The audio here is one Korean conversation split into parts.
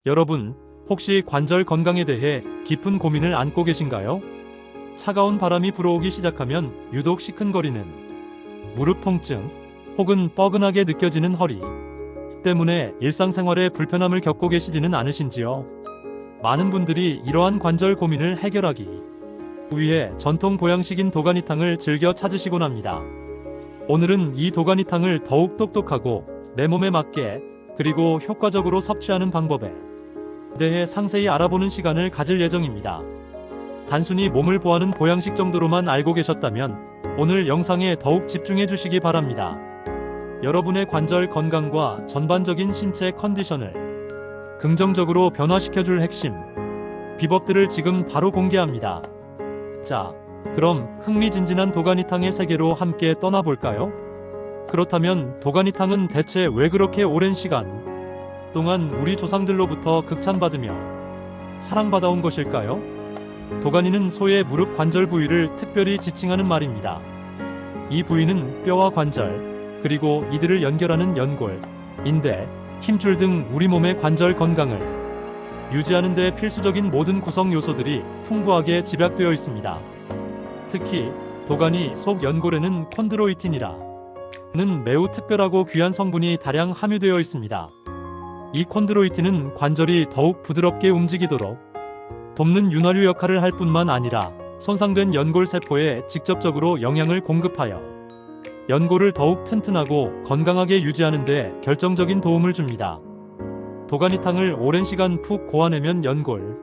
여러분, 혹시 관절 건강에 대해 깊은 고민을 안고 계신가요? 차가운 바람이 불어오기 시작하면 유독 시큰거리는 무릎 통증 혹은 뻐근하게 느껴지는 허리 때문에 일상생활에 불편함을 겪고 계시지는 않으신지요? 많은 분들이 이러한 관절 고민을 해결하기 위해 전통 보양식인 도가니탕을 즐겨 찾으시곤 합니다. 오늘은 이 도가니탕을 더욱 똑똑하고 내 몸에 맞게 그리고 효과적으로 섭취하는 방법에 대해 상세히 알아보는 시간을 가질 예정입니다. 단순히 몸을 보하는 보양식 정도로만 알고 계셨다면 오늘 영상에 더욱 집중해 주시기 바랍니다. 여러분의 관절 건강과 전반적인 신체 컨디션을 긍정적으로 변화시켜줄 핵심 비법들을 지금 바로 공개합니다. 자, 그럼 흥미진진한 도가니탕의 세계로 함께 떠나볼까요? 그렇다면 도가니탕은 대체 왜 그렇게 오랜 시간 동안 우리 조상들로부터 극찬받으며 사랑받아온 것일까요? 도가니는 소의 무릎 관절 부위를 특별히 지칭하는 말입니다. 이 부위는 뼈와 관절, 그리고 이들을 연결하는 연골, 인대, 힘줄 등 우리 몸의 관절 건강을 유지하는 데 필수적인 모든 구성 요소들이 풍부하게 집약되어 있습니다. 특히 도가니 속 연골에는 콘드로이틴이라는 매우 특별하고 귀한 성분이 다량 함유되어 있습니다. 이 콘드로이틴은 관절이 더욱 부드럽게 움직이도록 돕는 윤활유 역할을 할 뿐만 아니라 손상된 연골 세포에 직접적으로 영양을 공급하여 연골을 더욱 튼튼하고 건강하게 유지하는 데 결정적인 도움을 줍니다. 도가니탕을 오랜 시간 푹 고아내면 연골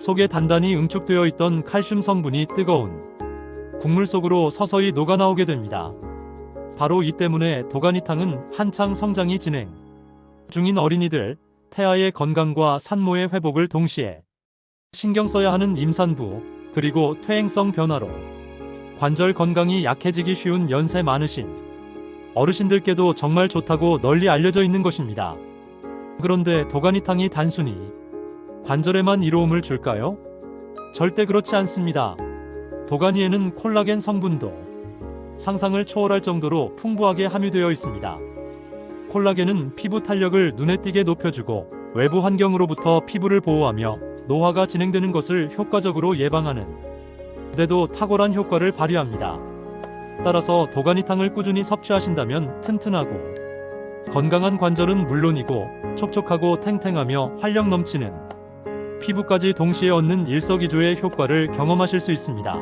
속에 단단히 응축되어 있던 칼슘 성분이 뜨거운 국물 속으로 서서히 녹아나오게 됩니다. 바로 이 때문에 도가니탕은 한창 성장이 진행 중인 어린이들, 태아의 건강과 산모의 회복을 동시에 신경 써야 하는 임산부, 그리고 퇴행성 변화로 관절 건강이 약해지기 쉬운 연세 많으신 어르신들께도 정말 좋다고 널리 알려져 있는 것입니다. 그런데 도가니탕이 단순히 관절에만 이로움을 줄까요? 절대 그렇지 않습니다. 도가니에는 콜라겐 성분도 상상을 초월할 정도로 풍부하게 함유되어 있습니다. 콜라겐은 피부 탄력을 눈에 띄게 높여주고 외부 환경으로부터 피부를 보호하며 노화가 진행되는 것을 효과적으로 예방하는 데도 탁월한 효과를 발휘합니다. 따라서 도가니탕을 꾸준히 섭취하신다면 튼튼하고 건강한 관절은 물론이고 촉촉하고 탱탱하며 활력 넘치는 피부까지 동시에 얻는 일석이조의 효과를 경험하실 수 있습니다.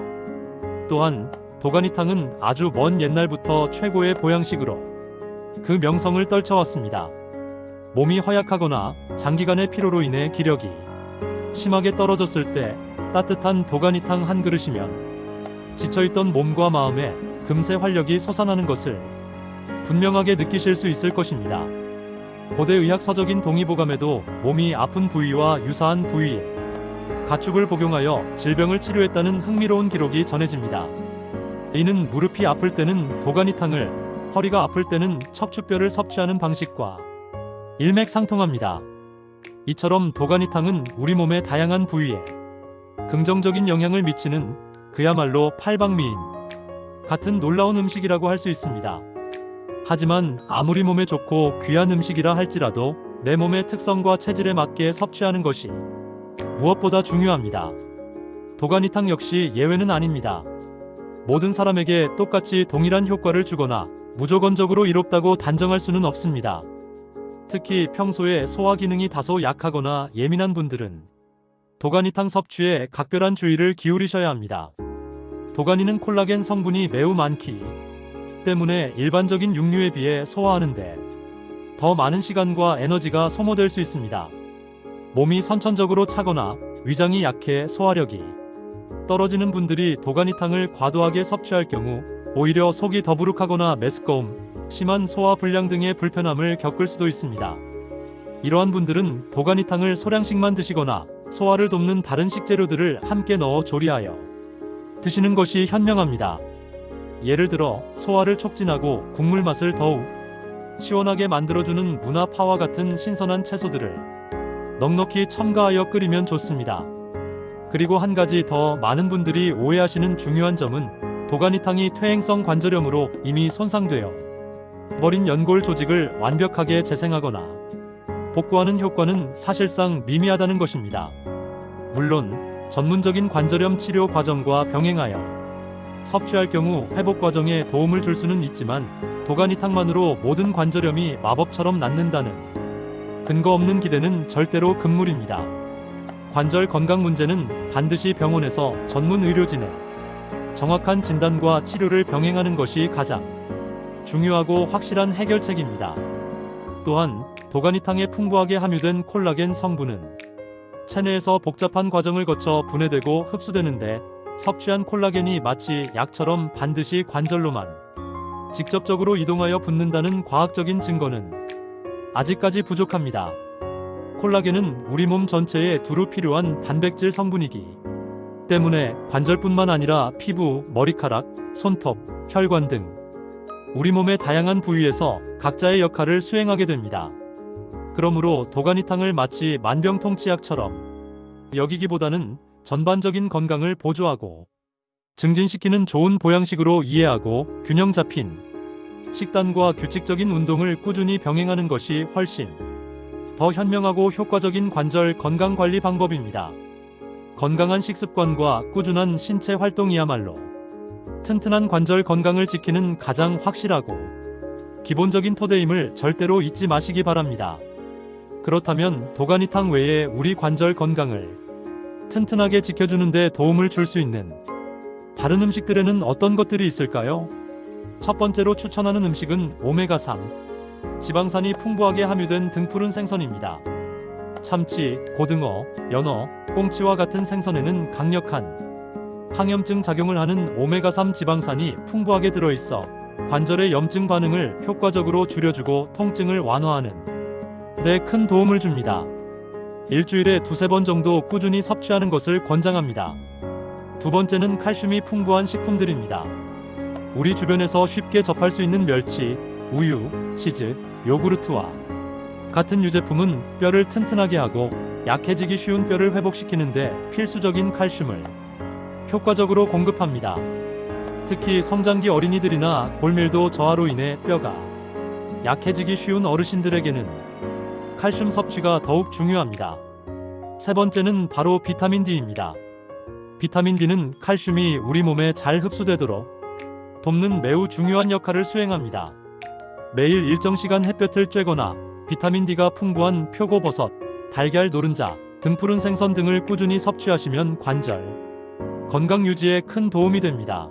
또한 도가니탕은 아주 먼 옛날부터 최고의 보양식으로 그 명성을 떨쳐왔습니다. 몸이 허약하거나 장기간의 피로로 인해 기력이 심하게 떨어졌을 때 따뜻한 도가니탕 한 그릇이면 지쳐있던 몸과 마음에 금세 활력이 솟아나는 것을 분명하게 느끼실 수 있을 것입니다. 고대 의학 서적인 동의보감에도 몸이 아픈 부위와 유사한 부위에 가축을 복용하여 질병을 치료했다는 흥미로운 기록이 전해집니다. 이는 무릎이 아플 때는 도가니탕을, 허리가 아플 때는 척추뼈를 섭취하는 방식과 일맥상통합니다. 이처럼 도가니탕은 우리 몸의 다양한 부위에 긍정적인 영향을 미치는 그야말로 팔방미인 같은 놀라운 음식이라고 할 수 있습니다. 하지만 아무리 몸에 좋고 귀한 음식이라 할지라도 내 몸의 특성과 체질에 맞게 섭취하는 것이 무엇보다 중요합니다. 도가니탕 역시 예외는 아닙니다. 모든 사람에게 똑같이 동일한 효과를 주거나 무조건적으로 이롭다고 단정할 수는 없습니다. 특히 평소에 소화 기능이 다소 약하거나 예민한 분들은 도가니탕 섭취에 각별한 주의를 기울이셔야 합니다. 도가니는 콜라겐 성분이 매우 많기 때문에 일반적인 육류에 비해 소화하는데 더 많은 시간과 에너지가 소모될 수 있습니다. 몸이 선천적으로 차거나 위장이 약해 소화력이 떨어지는 분들이 도가니탕을 과도하게 섭취할 경우 오히려 속이 더부룩하거나 메스꺼움, 심한 소화 불량 등의 불편함을 겪을 수도 있습니다. 이러한 분들은 도가니탕을 소량씩만 드시거나 소화를 돕는 다른 식재료들을 함께 넣어 조리하여 드시는 것이 현명합니다. 예를 들어 소화를 촉진하고 국물 맛을 더욱 시원하게 만들어주는 무나파와 같은 신선한 채소들을 넉넉히 첨가하여 끓이면 좋습니다. 그리고 한 가지 더 많은 분들이 오해하시는 중요한 점은 도가니탕이 퇴행성 관절염으로 이미 손상되어 버린 연골 조직을 완벽하게 재생하거나 복구하는 효과는 사실상 미미하다는 것입니다. 물론 전문적인 관절염 치료 과정과 병행하여 섭취할 경우 회복 과정에 도움을 줄 수는 있지만 도가니탕만으로 모든 관절염이 마법처럼 낫는다는 근거 없는 기대는 절대로 금물입니다. 관절 건강 문제는 반드시 병원에서 전문 의료진의 정확한 진단과 치료를 병행하는 것이 가장 중요하고 확실한 해결책입니다. 또한 도가니탕에 풍부하게 함유된 콜라겐 성분은 체내에서 복잡한 과정을 거쳐 분해되고 흡수되는데 섭취한 콜라겐이 마치 약처럼 반드시 관절로만 직접적으로 이동하여 붙는다는 과학적인 증거는 아직까지 부족합니다. 콜라겐은 우리 몸 전체에 두루 필요한 단백질 성분이기 때문에 관절뿐만 아니라 피부, 머리카락, 손톱, 혈관 등 우리 몸의 다양한 부위에서 각자의 역할을 수행하게 됩니다. 그러므로 도가니탕을 마치 만병통치약처럼 여기기보다는 전반적인 건강을 보조하고 증진시키는 좋은 보양식으로 이해하고 균형 잡힌 식단과 규칙적인 운동을 꾸준히 병행하는 것이 훨씬 더 현명하고 효과적인 관절 건강 관리 방법입니다. 건강한 식습관과 꾸준한 신체 활동이야말로 튼튼한 관절 건강을 지키는 가장 확실하고 기본적인 토대임을 절대로 잊지 마시기 바랍니다. 그렇다면 도가니탕 외에 우리 관절 건강을 튼튼하게 지켜주는 데 도움을 줄 수 있는 다른 음식들에는 어떤 것들이 있을까요? 첫 번째로 추천하는 음식은 오메가3 지방산이 풍부하게 함유된 등푸른 생선입니다. 참치, 고등어, 연어, 꽁치와 같은 생선에는 강력한 항염증 작용을 하는 오메가3 지방산이 풍부하게 들어있어 관절의 염증 반응을 효과적으로 줄여주고 통증을 완화하는 데 큰 도움을 줍니다. 일주일에 2-3번 정도 꾸준히 섭취하는 것을 권장합니다. 두 번째는 칼슘이 풍부한 식품들입니다. 우리 주변에서 쉽게 접할 수 있는 멸치, 우유, 치즈, 요구르트와 같은 유제품은 뼈를 튼튼하게 하고 약해지기 쉬운 뼈를 회복시키는데 필수적인 칼슘을 효과적으로 공급합니다. 특히 성장기 어린이들이나 골밀도 저하로 인해 뼈가 약해지기 쉬운 어르신들에게는 칼슘 섭취가 더욱 중요합니다. 세 번째는 바로 비타민 D입니다. 비타민 D는 칼슘이 우리 몸에 잘 흡수되도록 돕는 매우 중요한 역할을 수행합니다. 매일 일정 시간 햇볕을 쬐거나 비타민 D가 풍부한 표고버섯, 달걀 노른자, 등푸른 생선 등을 꾸준히 섭취하시면 관절 건강 유지에 큰 도움이 됩니다.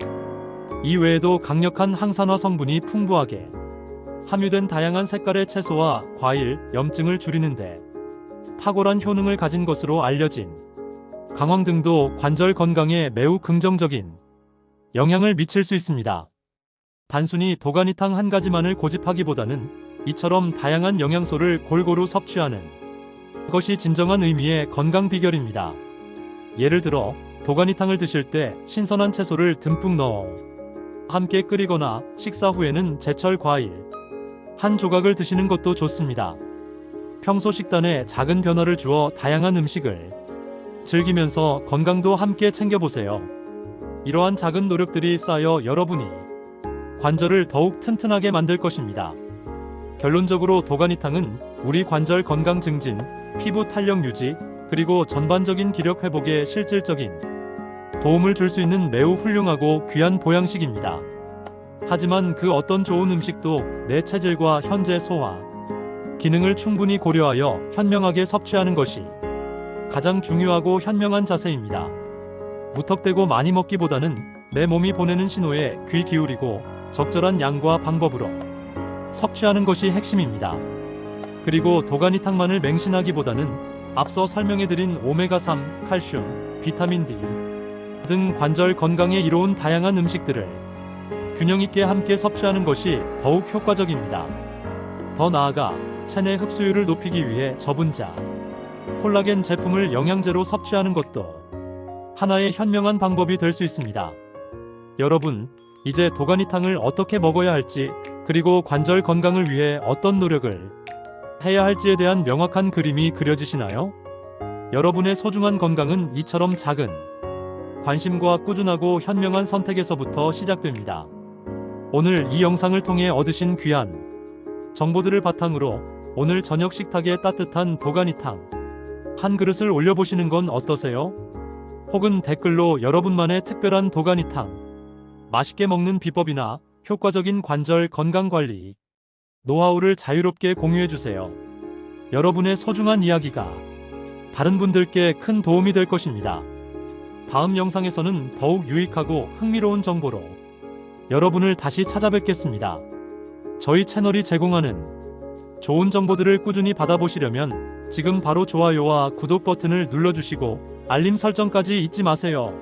이 외에도 강력한 항산화 성분이 풍부하게 함유된 다양한 색깔의 채소와 과일, 염증을 줄이는데 탁월한 효능을 가진 것으로 알려진 강황 등도 관절 건강에 매우 긍정적인 영향을 미칠 수 있습니다. 단순히 도가니탕 한 가지만을 고집하기보다는 이처럼 다양한 영양소를 골고루 섭취하는 것이 진정한 의미의 건강 비결입니다. 예를 들어 도가니탕을 드실 때 신선한 채소를 듬뿍 넣어 함께 끓이거나 식사 후에는 제철 과일 한 조각을 드시는 것도 좋습니다. 평소 식단에 작은 변화를 주어 다양한 음식을 즐기면서 건강도 함께 챙겨보세요. 이러한 작은 노력들이 쌓여 여러분이 관절을 더욱 튼튼하게 만들 것입니다. 결론적으로 도가니탕은 우리 관절 건강 증진, 피부 탄력 유지, 그리고 전반적인 기력 회복에 실질적인 도움을 줄 수 있는 매우 훌륭하고 귀한 보양식입니다. 하지만 그 어떤 좋은 음식도 내 체질과 현재 소화 기능을 충분히 고려하여 현명하게 섭취하는 것이 가장 중요하고 현명한 자세입니다. 무턱대고 많이 먹기보다는 내 몸이 보내는 신호에 귀 기울이고 적절한 양과 방법으로 섭취하는 것이 핵심입니다. 그리고 도가니탕만을 맹신하기보다는 앞서 설명해드린 오메가3, 칼슘, 비타민 D 등 관절 건강에 이로운 다양한 음식들을 균형 있게 함께 섭취하는 것이 더욱 효과적입니다. 더 나아가 체내 흡수율을 높이기 위해 저분자 콜라겐 제품을 영양제로 섭취하는 것도 하나의 현명한 방법이 될 수 있습니다. 여러분, 이제 도가니탕을 어떻게 먹어야 할지, 그리고 관절 건강을 위해 어떤 노력을 해야 할지에 대한 명확한 그림이 그려지시나요? 여러분의 소중한 건강은 이처럼 작은 관심과 꾸준하고 현명한 선택에서부터 시작됩니다. 오늘 이 영상을 통해 얻으신 귀한 정보들을 바탕으로 오늘 저녁 식탁에 따뜻한 도가니탕 한 그릇을 올려보시는 건 어떠세요? 혹은 댓글로 여러분만의 특별한 도가니탕, 맛있게 먹는 비법이나 효과적인 관절 건강관리, 노하우를 자유롭게 공유해주세요. 여러분의 소중한 이야기가 다른 분들께 큰 도움이 될 것입니다. 다음 영상에서는 더욱 유익하고 흥미로운 정보로 여러분을 다시 찾아뵙겠습니다. 저희 채널이 제공하는 좋은 정보들을 꾸준히 받아보시려면 지금 바로 좋아요와 구독 버튼을 눌러주시고 알림 설정까지 잊지 마세요.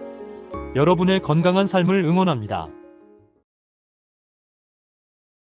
여러분의 건강한 삶을 응원합니다.